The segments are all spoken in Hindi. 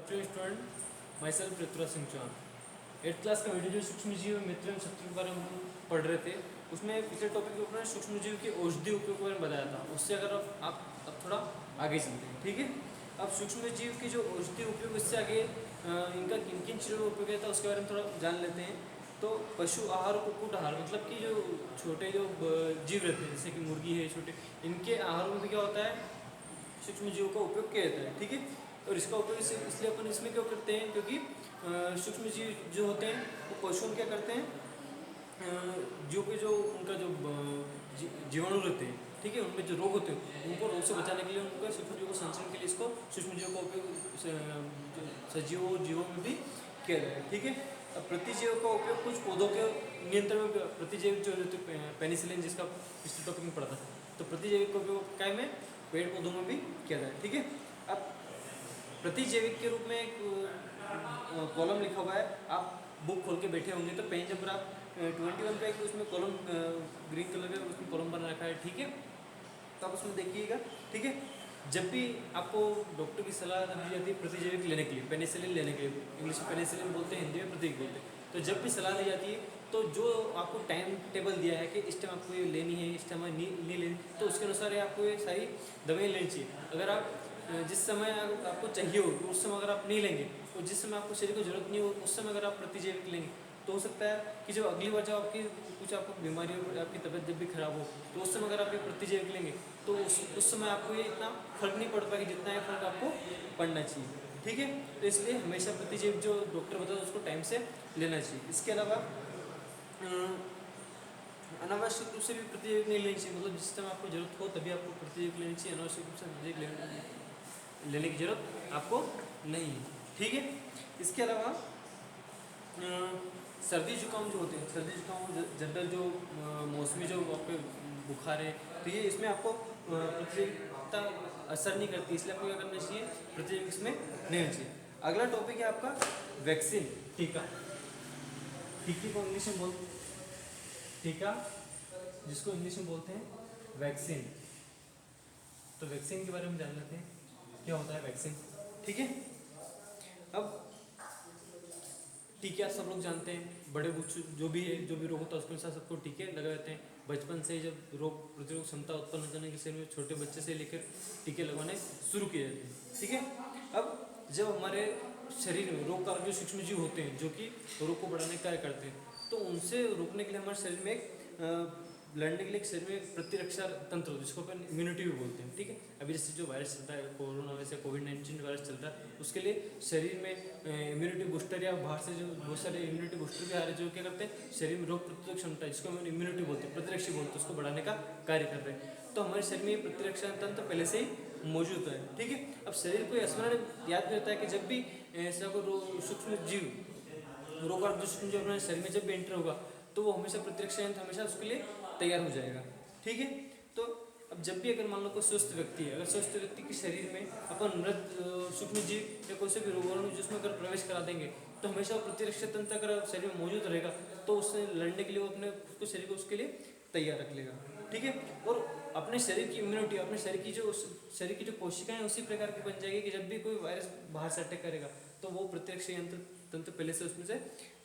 Afternoon student, myself Prithviraj Singh Chauhan. 8th class का वीडियो जो सूक्ष्म जीव मित्र एवं शत्रु के बारे में हम पढ़ रहे थे, उसमें पिछले टॉपिक के ऊपर सूक्ष्म जीव के औषधि उपयोग के बारे में बताया था। उससे अगर आप अब थोड़ा आगे चलते हैं, ठीक है। अब सूक्ष्म जीव की जो औषधि उपयोग, इससे आगे इनका किन किन चीज़ों में उपयोग है उसके बारे में थोड़ा जान लेते हैं। तो पशु आहार और कुक्कुट आहार, मतलब कि जो छोटे जो जीव रहते हैं, जैसे कि मुर्गी है, छोटे, इनके आहारों में भी क्या होता है, सूक्ष्म जीवों का उपयोग किया जाता है, ठीक है। और इसका उपयोग इसलिए अपन इसमें क्यों करते हैं, क्योंकि सूक्ष्म जीव जो होते हैं वो पशुओं में क्या करते हैं, जो के जो उनका जो जीवाणु रहते हैं, ठीक है, उनमें जो रोग होते हैं उनको रोग से बचाने के लिए, उनका सूक्ष्म जीवों को संचरण के लिए इसको सूक्ष्म जीवों का उपयोग सजीवों और जीवों में भी किया जाए, ठीक है। अब प्रतिजीव का उपयोग कुछ पौधों के नियंत्रण में, प्रतिजीव जो रहते हैं पेनिसिलिन, जिसका पिछले टॉपिक में पढ़ा था, तो प्रतिजैविक का उपयोग काय में, पेड़ पौधों में भी किया जाए, ठीक है। अब प्रतिजैविक के रूप में एक कॉलम लिखा हुआ है, आप बुक खोल के बैठे होंगे तो पेज नंबर आप 21 पे उसमें कॉलम ग्रीन कलर का उसमें कॉलम बना रखा है, ठीक है। तो आप उसमें देखिएगा, ठीक है। जब भी आपको डॉक्टर की सलाह दी जाती है प्रतिजैविक लेने के लिए, पेनिसिलिन लेने के लिए, इंग्लिश में पेनिसिलिन बोलते हैं, हिंदी में प्रतिजैविक बोलते हैं, तो जब भी सलाह दी जाती है तो जो आपको टाइम टेबल दिया है कि इस टाइम आपको ये लेनी है, इस टाइम नहीं लेनी, तो उसके अनुसार आपको ये सारी दवाएं लेनी चाहिए। अगर आप जिस समय आपको चाहिए हो उस समय अगर आप नहीं लेंगे, और जिस समय आपको शरीर को जरूरत नहीं हो उस समय अगर आप प्रतिजैविक लेंगे, तो हो सकता है कि जो अगली बार जब आपकी कुछ आपको बीमारी हो, आपकी तबीयत जब भी खराब हो, तो उस समय अगर आप ये प्रतिजैविक लेंगे तो उस समय आपको ये इतना फर्क नहीं पड़ पाएगा जितना ये फर्क आपको पड़ना चाहिए, ठीक है। तो इसलिए हमेशा प्रतिजैविक जो डॉक्टर बताता है उसको टाइम से लेना चाहिए। इसके अलावा अनावश्यक रूप से भी प्रतिजैविक नहीं लेनी चाहिए, मतलब जिस टाइम आपको जरूरत हो तभी आपको प्रतिजैविक लेनी चाहिए, अनावश्यक रूप से प्रतिजैविक लेने की जरूरत आपको नहीं है, ठीक है। इसके अलावा सर्दी जुकाम जो होते हैं, सर्दी जुकाम जनरल जो मौसमी जो आपके बुखार है, तो ये इसमें आपको प्रतिजैविकता असर नहीं करती, इसलिए आपको क्या करना चाहिए, प्रतिजैविक इसमें नहीं होना चाहिए। अगला टॉपिक है आपका वैक्सीन, टीका। टीके को इंग्लिश में बोलते हैं टीका, जिसको इंग्लिश में बोलते हैं वैक्सीन। तो वैक्सीन के बारे में जान लेते हैं, क्या होता है वैक्सीन, ठीक है। अब टीके आप सब लोग जानते हैं, बड़े जो भी है, जो भी रोग होता है उसके अनुसार सबको टीके लगाए जाते हैं। बचपन से जब रोग प्रतिरोधक क्षमता उत्पन्न करने के शरीर में छोटे बच्चे से लेकर टीके लगवाने शुरू किए जाते हैं, ठीक है। अब जब हमारे शरीर में रोग का जो सूक्ष्म जीव होते हैं जो कि रोग को बढ़ाने का कार्य करते हैं, तो उनसे रोकने के लिए हमारे शरीर में एक लड़ने के लिए शरीर में प्रतिरक्षा तंत्र होता है, जिसको अपन इम्यूनिटी भी बोलते हैं, ठीक है। अभी जैसे जो वायरस चलता है, कोरोना वायरस या कोविड-19 वायरस चलता है, उसके लिए शरीर में इम्यूनिटी बूस्टर या बाहर से जो बहुत सारे इम्यूनिटी बूस्टर भी आ रहे हैं जो क्या करते हैं, शरीर में रोग प्रतिरोधक क्षमता, जिसको हम इम्यूनिटी बोलते हैं, प्रतिरक्षा बोलते हैं, उसको बढ़ाने का कार्य कर रहे हैं। तो हमारे शरीर में प्रतिरक्षा तंत्र पहले से ही मौजूद है, ठीक है। अब शरीर को स्मरण याद भी रहता है कि जब भी ऐसा कोई सूक्ष्म जीव रोग और सूक्ष्म जीव अपने शरीर में जब भी एंटर होगा, तो वो हमेशा प्रतिरक्षा यंत्र हमेशा उसके लिए तैयार हो जाएगा, ठीक है। तो अब जब भी अगर मान लो कोई स्वस्थ व्यक्ति है, अगर स्वस्थ व्यक्ति के शरीर में अपन मृत सूक्ष्म जीव या कोई से भी रोगाणु जिसमें अगर प्रवेश करा देंगे, तो हमेशा वो प्रतिरक्षा तंत्र अगर शरीर में मौजूद रहेगा तो उससे लड़ने के लिए वो अपने उसको शरीर को उसके लिए तैयार रख लेगा, ठीक है। और अपने शरीर की इम्यूनिटी, अपने शरीर की जो कोशिकाएं उसी प्रकार की बन जाएगी कि जब भी कोई वायरस बाहर से अटैक करेगा तो वो प्रतिरक्षा तंत्र पहले से उसमें से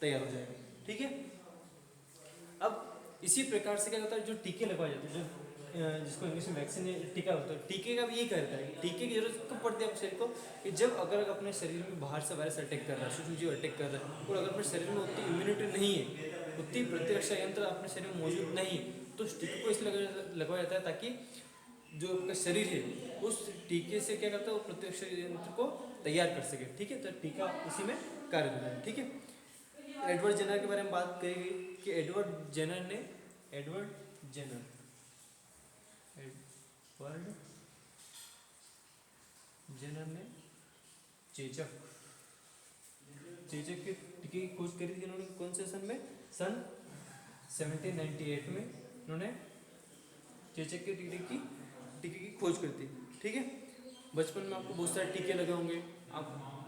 तैयार हो जाएगा, ठीक है। अब इसी प्रकार से क्या होता है, जो टीके लगवाए जाते हैं, जो जिसको इंग्लिश में वैक्सीन टीका होता है, टीके का भी यही करता है। टीके की जरूरत कब पड़ती है अपने शरीर को, कि जब अगर अपने शरीर में बाहर से वायरस अटैक कर रहा है, सूक्ष्म जीव अटैक कर रहा है, और अगर अपने शरीर में उतनी इम्यूनिटी नहीं है, उतनी प्रतिरक्षा यंत्र अपने शरीर में मौजूद नहीं है, तो उस टीके को इसलिए लगवाया जाता है ताकि जो आपका शरीर है उस टीके से क्या करता है, वो प्रतिरक्षा यंत्र को तैयार कर सके, ठीक है। तो टीका उसी में कार्य करता है, ठीक है। एडवर्ड जेनर के बारे में बात करी गई कि एडवर्ड जेनर एडवर्ड जेनर ने चेचक के टीके की खोज करी थी। इन्होंने कौन से सन में, सन 1798 में इन्होंने चेचक के टीके की खोज करी थी, ठीक है। बचपन में आपको बहुत सारे टीके लगे होंगे, आप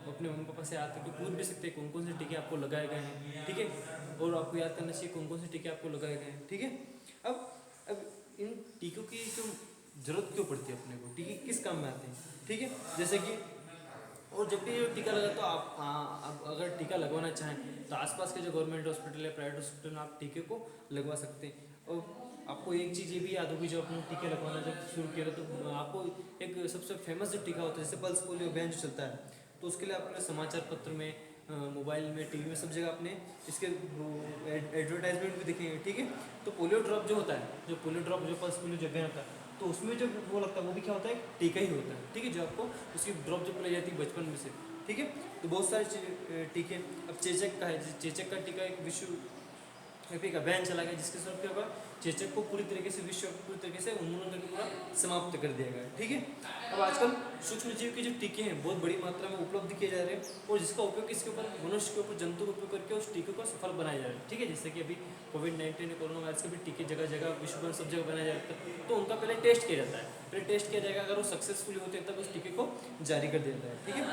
अपने मम्मी पापा से याद करके पूछ भी सकते हैं कौन कौन से टीके आपको लगाए गए हैं, ठीक है। और आपको याद करना चाहिए कौन कौन से टीके आपको लगाए गए हैं, ठीक है। अब इन टीकों की जो जरूरत क्यों पड़ती है अपने को, टीके किस काम में आते हैं, ठीक है। जैसे कि और जब भी ये टीका लगा तो आप अगर टीका लगवाना चाहें तो आसपास के जो गवर्नमेंट हॉस्पिटल है, प्राइवेट हॉस्पिटल में आप टीके को लगवा सकते हैं। और आपको एक चीज़ ये भी याद होगी, जब अपने टीके लगवाना जब शुरू किया तो आपको एक सबसे फेमस जो टीका होता है, जैसे पल्स पोलियो अभियान जो चलता है, तो उसके लिए आपने समाचार पत्र में, मोबाइल में, टीवी में, सब जगह आपने इसके एडवर्टाइजमेंट भी देखेंगे। ठीक है, तो पोलियो ड्रॉप जो होता है, जो पोलियो ड्रॉप, जो पल्स पोलियो जो अभियान होता है, तो उसमें जो वो लगता है वो भी क्या होता है, टीका ही होता है। ठीक है, जो आपको उसकी ड्रॉप जो पिलाई जाती है बचपन में से। ठीक है, तो बहुत सारे टीके, अब चेचक का है, चेचक का टीका एक विश्व व्यापी अभियान चला गया, जिसके साथ क्या होगा, चेचक को पूरी तरीके से विश्व पूरी तरीके से उन्मूलन करके पूरा समाप्त कर दिया गया। ठीक है, अब आजकल सूक्ष्म जीव के जो टीके हैं बहुत बड़ी मात्रा में उपलब्ध किए जा रहे हैं, और जिसका उपयोग इसके ऊपर मनुष्य के ऊपर जंतु का उपयोग करके उस टीके को सफल बनाया जा रहा है। ठीक है, जैसे कि अभी कोविड-19 कोरोना वायरस के भी टीके जगह जगह विश्व में सब जगह बनाया जाता है, तो उनका पहले टेस्ट किया जाता है, पहले टेस्ट किया जाएगा, अगर वो सक्सेसफुली होते हैं तब उस टीके को जारी कर दिया जाता है। ठीक है,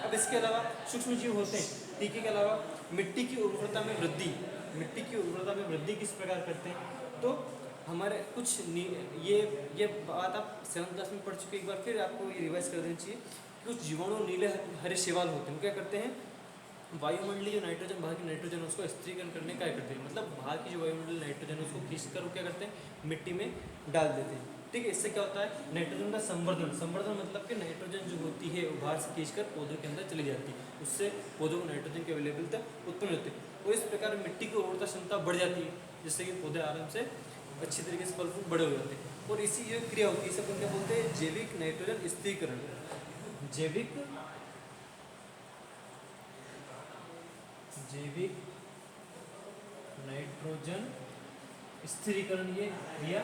अब इसके अलावा सूक्ष्म जीव होते हैं टीके के अलावा मिट्टी की उर्वरता में वृद्धि, मिट्टी की उर्वरता में वृद्धि किस प्रकार करते हैं, तो हमारे कुछ ये बात आप 7th क्लास में पढ़ चुके, एक बार फिर आपको ये रिवाइज कर देनी चाहिए। कुछ जीवाणु नीले हरे शैवाल होते हैं, क्या करते हैं, वायुमंडलीय जो नाइट्रोजन, बाहर की नाइट्रोजन उसको स्थिरीकरण करने का करते हैं, मतलब बाहर की जो वायुमंडलीय नाइट्रोजन उसको खींचकर क्या करते हैं, मिट्टी में डाल देते हैं। ठीक है, इससे क्या होता है, नाइट्रोजन का संवर्धन, संवर्धन मतलब कि नाइट्रोजन जो होती है वो बाहर से खींचकर पौधों के अंदर चली जाती है, उससे पौधों को नाइट्रोजन की अवेलेबलता उत्पन्न होती है, और इस प्रकार मिट्टी की उर्वरता क्षमता बढ़ जाती है, जिससे कि पौधे आराम से अच्छी तरीके से फल फूल बड़े हो जाते हैं। और इसी जो क्रिया होती है इसे अपन क्या बोलते हैं, जैविक नाइट्रोजन स्थिरीकरण। जैविक नाइट्रोजन स्थिरीकरण ये क्रिया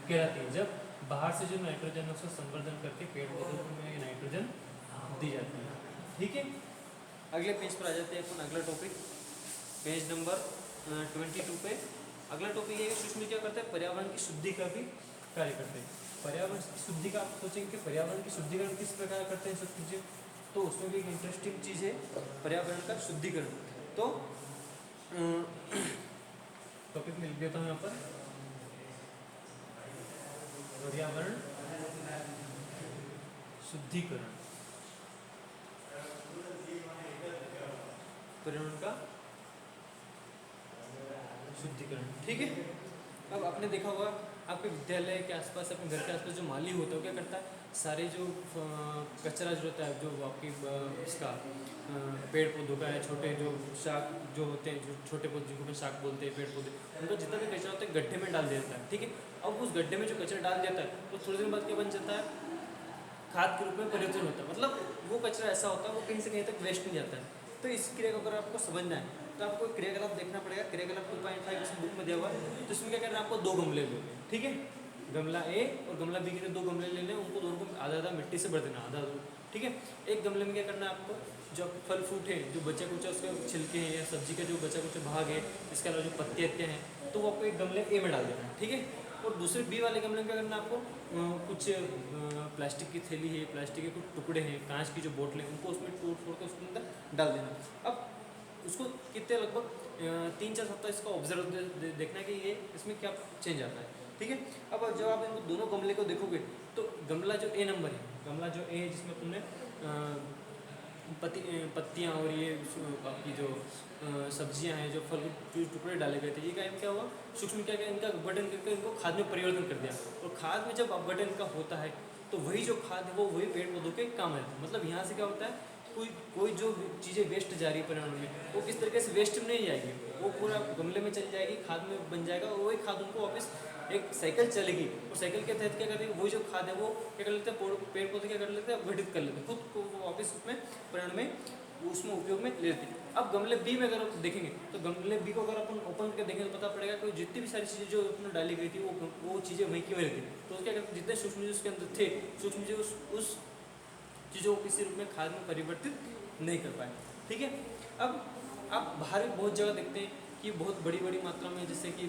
कहलाती है, जब बाहर से जो नाइट्रोजन है उसका संवर्धन करके पेड़ पौधों में नाइट्रोजन दी जाती है। ठीक है, अगले पेज पर आ जाते हैं अपन, अगला टॉपिक पेज नंबर 22 पे। अगला टॉपिक ये सूक्ष्म क्या करते हैं, पर्यावरण की शुद्धि का भी कार्य करते हैं। पर्यावरण की शुद्धि का आप सोचेंगे कि पर्यावरण की शुद्धिकरण किस प्रकार करते हैं सूक्ष्म जीव, तो उसमें भी एक इंटरेस्टिंग चीज़ है पर्यावरण का शुद्धिकरण। तो टॉपिक में लिख देता हूँ यहाँ पर, पर्यावरण शुद्धिकरण, पर्यावरण का शुद्धिकरण। ठीक है, अब आपने देखा होगा आपके विद्यालय के आसपास, अपने घर के आसपास जो माली होता है वो क्या करता है, सारे जो कचरा जो होता है, जो आपकी इसका पेड़ पौधों का है, छोटे जो शाक जो होते हैं, जो छोटे पौधे जिनको हम शाक बोलते हैं, पेड़ पौधे, उनका जितना भी कचरा होता है गड्ढे में डाल देता है। ठीक है, अब उस गड्ढे में जो कचरा डाल देता है वो थोड़ी देर बाद क्या बन जाता है, खाद के रूप में परिवर्तन होता है, मतलब वो कचरा ऐसा होता है वो कहीं से कहीं तक वेस्ट नहीं जाता है। तो इस क्रिया को अगर आपको समझना है तो आपको क्रियाकलाप देखना पड़ेगा। क्रियाकलाप 2.5 इस बुक में दिया हुआ है, तो इसमें क्या करना है, आपको 2 गमले लो। ठीक है, गमला ए और गमला बी के 2 गमले लेने, उनको दोनों को आधा आधा मिट्टी से भर देना, आधा। ठीक है, एक गमले में क्या करना है आपको, जो फल फ्रूट है, जो बचा कुचा उसके छिलके हैं या सब्जी का जो बचा कुचा भाग है, इसके अलावा जो पत्तियाँ हैं, तो वो आपको एक गमले ए में डाल देना है। ठीक है, और दूसरे बी वाले गमले में क्या करना है आपको, कुछ प्लास्टिक की थैली है, प्लास्टिक के कुछ टुकड़े हैं, कांच की जो बोतलें, उनको उसमें तोड़ फोड़ कर उसके अंदर डाल देना। अब उसको कितने लगभग 3-4 सप्ताह इसका ऑब्जर्व देखना है कि ये इसमें क्या चेंज आता है। ठीक है, अब जब आप इनको दोनों गमले को देखोगे तो गमला जो ए नंबर है, गमला जो ए जिसमें तुमने पत्तियाँ और ये आपकी जो सब्जियां हैं, जो फल के टुकड़े डाले गए थे, ये क्या हुआ, सूक्ष्म क्या इनका अपघटन करके इनको खाद में परिवर्तन कर दिया। और खाद में जब अपघटन इनका होता है तो वही जो खाद है वो वही पेड़ पौधों के काम है। मतलब यहाँ से क्या होता है, कोई जो चीज़ें वेस्ट जा रही है पर्यावरण में, वो किस तरीके से वेस्ट में नहीं जाएगी, वो पूरा गमले में चली जाएगी, खाद में बन जाएगा, और वही खाद उनको वापस एक साइकिल चलेगी। और साइकिल के तहत क्या करते हैं, वही जो खाद है वो क्या कर लेते हैं, पेड़ पौधे क्या कर लेते हैं, अपघटित कर लेते हैं, खुद को वो वापस उसमें पर्यावरण में उसमें उपयोग में ले लेते हैं। अब गमले बी में अगर देखेंगे तो गमले बी को अगर अपन ओपन करके देखेंगे तो पता पड़ेगा कि जितनी भी सारी चीज़ें जो अपने डाली गई थी वो चीज़ें वहीं की वहीं रहती। तो क्या करते, जितने सूक्ष्म जीव उसके अंदर थे, सूक्ष्म जीव उस चीज़ों को किसी रूप में खाद में परिवर्तित नहीं कर पाए। ठीक है, अब आप बाहर भी बहुत जगह देखते हैं कि बहुत बड़ी बड़ी मात्रा में, जैसे कि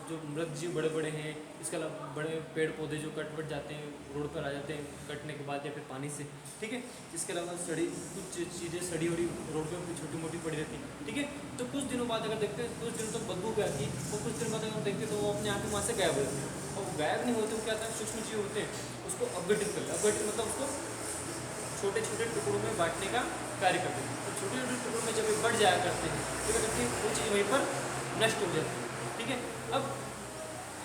जो मृत जीव बड़े बड़े हैं, इसके अलावा बड़े पेड़ पौधे जो कट जाते हैं, रोड पर आ जाते हैं कटने के बाद या फिर पानी से। ठीक है, इसके अलावा कुछ चीज़ें सड़ी हुई रोड पर छोटी मोटी पड़ी रहती हैं। ठीक है, तो कुछ दिनों बाद अगर देखते हैं, कुछ दिनों तक बदबू भी आती है, और कुछ दिन बाद अगर देखते हैं तो वो अपने आप ही वहाँ से गायब हो जाते हैं। और वो गायब नहीं होते, वो क्या था, सूक्ष्म जीव होते हैं उसको अपघटित करते हैं। अपघटित मतलब उसको छोटे छोटे टुकड़ों में बांटने का कार्य करते हैं। तो छोटे छोटे टुकड़ों में जब ये बढ़ जाया करते हैं तो क्या करते हैं, वो चीज़ वहीं पर नष्ट हो जाती है। ठीक है, अब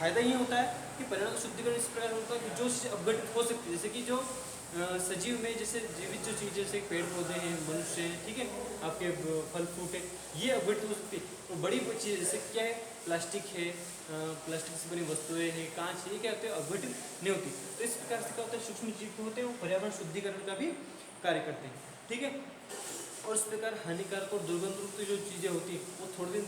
फायदा ये होता है कि पर्यावरण का शुद्धिकरण इस प्रकार होता है कि जो चीज़ अपघटित हो सकती है, जैसे कि जो सजीव में जैसे जीवित जो चीज़ जैसे पेड़ पौधे हैं, मनुष्य हैं, ठीक है, आपके फल फ्रूट है, ये अपघटित हो सकती है। और बड़ी चीज़ जैसे क्या है, प्लास्टिक है, प्लास्टिक से बनी वस्तुएं हैं, कांच है, ये क्या होते हैं, अपघटित नहीं होती। तो इस प्रकार से क्या होता है, सूक्ष्म जीव होते हैं वो पर्यावरण शुद्धिकरण का भी कार्य करते हैं। ठीक है, और इस प्रकार हानिकारक और दुर्गंध रूप जो चीज़ें होती हैं वो थोड़े दिन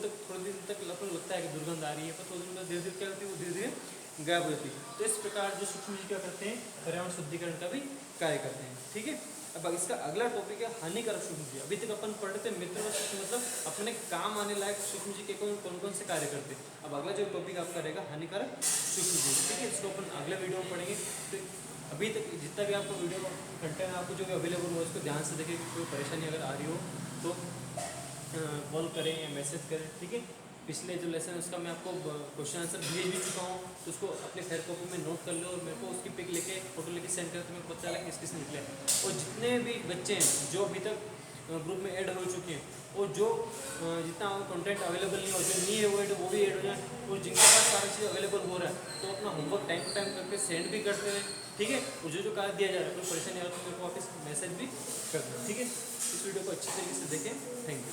तक अपन लगता है कि दुर्गंध आ रही है, पर थोड़े दिन बाद धीरे धीरे क्या होती है, वो धीरे धीरे गायब हो जाती है। तो इस प्रकार जो सूक्ष्म जीव क्या करते हैं, पर्यावरण शुद्धिकरण का भी कार्य करते हैं। ठीक है, अब इसका अगला टॉपिक है हानिकारक सूक्ष्म जीव। अभी तक अपन पढ़ रहे थे मित्र व सूक्ष्म मतलब अपने काम आने लायक सूक्ष्म जीव के कौन कौन से कार्य करते हैं। अब अगला जो टॉपिक आपका रहेगा हानिकारक सूक्ष्म जीव। ठीक है, इसको अपन अगले वीडियो में पढ़ेंगे। तो अभी तक जितना भी आपको वीडियो कंटेंट आपको जो भी अवेलेबल हो उसको ध्यान से देखें। कोई परेशानी अगर आ रही हो तो कॉल करें या मैसेज करें। ठीक है, पिछले जो लेसन है उसका मैं आपको क्वेश्चन आंसर भेज भी चुका हूँ, तो उसको अपने फेयर कॉपी में नोट कर लो और मेरे को उसकी पिक लेके फोटो लेके सेंड करें तो मेरे को पता चला किस किस ने निकले। और जितने भी बच्चे हैं जो अभी तक ग्रुप में ऐड हो चुके हैं और जो जितना कंटेंट अवेलेबल नहीं हो, जो नहीं है वो भी ऐड हो जाए, और जिनके पास सारी चीज़ अवेलेबल हो रहा है तो अपना होमवर्क टाइम टू टाइम करके सेंड भी करते हैं। ठीक है, और जो कार्य दिया जा रहा है कोई परेशानी आ रहा है तो मेरे को वापस मैसेज भी करते हैं। ठीक है, इस वीडियो को अच्छी तरीके से देखें। Thank you.